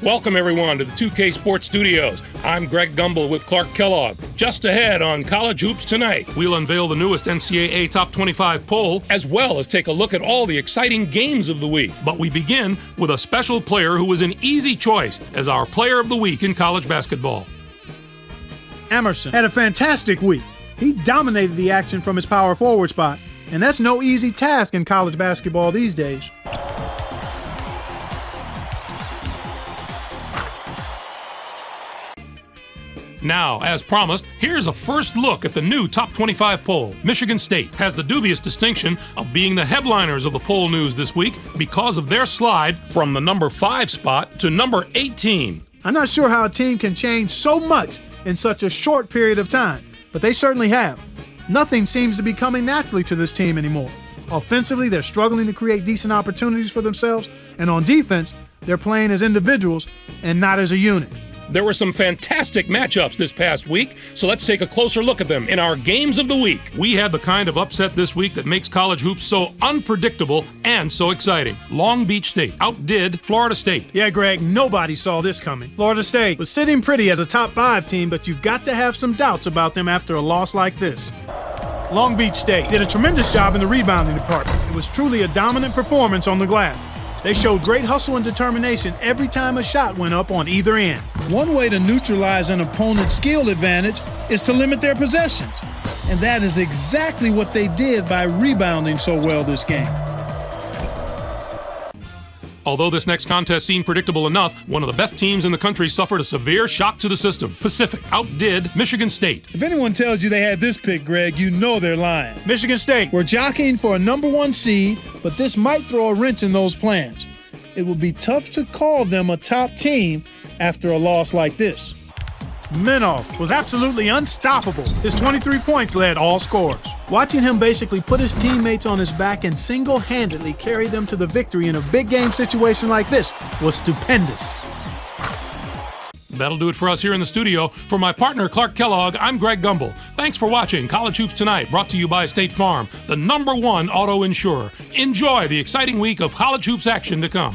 Welcome, everyone, to the 2K Sports Studios. I'm Greg Gumbel with Clark Kellogg. Just ahead on College Hoops Tonight, we'll unveil the newest NCAA Top 25 poll, as well as take a look at all the exciting games of the week. But we begin with a special player who was an easy choice as our Player of the Week in college basketball. Emerson had a fantastic week. He dominated the action from his power forward spot, and that's no easy task in college basketball these days. Now, as promised, here's a first look at the new Top 25 poll. Michigan State has the dubious distinction of being the headliners of the poll news this week because of their slide from the number 5 spot to number 18. I'm not sure how a team can change so much in such a short period of time, but they certainly have. Nothing seems to be coming naturally to this team anymore. Offensively, they're struggling to create decent opportunities for themselves, and on defense, they're playing as individuals and not as a unit. There were some fantastic matchups this past week, so let's take a closer look at them in our Games of the Week. We had the kind of upset this week that makes college hoops so unpredictable and so exciting. Long Beach State outdid Florida State. Yeah, Greg, nobody saw this coming. Florida State was sitting pretty as a top 5 team, but you've got to have some doubts about them after a loss like this. Long Beach State did a tremendous job in the rebounding department. It was truly a dominant performance on the glass. They showed great hustle and determination every time a shot went up on either end. One way to neutralize an opponent's skill advantage is to limit their possessions. And that is exactly what they did by rebounding so well this game. Although this next contest seemed predictable enough, one of the best teams in the country suffered a severe shock to the system. Pacific outdid Michigan State. If anyone tells you they had this pick, Greg, you know they're lying. Michigan State were jockeying for a number 1 seed, but this might throw a wrench in those plans. It would be tough to call them a top team after a loss like this. Minoff was absolutely unstoppable. His 23 points led all scorers. Watching him basically put his teammates on his back and single-handedly carry them to the victory in a big game situation like this was stupendous. That'll do it for us here in the studio. For my partner, Clark Kellogg, I'm Greg Gumbel. Thanks for watching College Hoops Tonight, brought to you by State Farm, the #1 auto insurer. Enjoy the exciting week of college hoops action to come.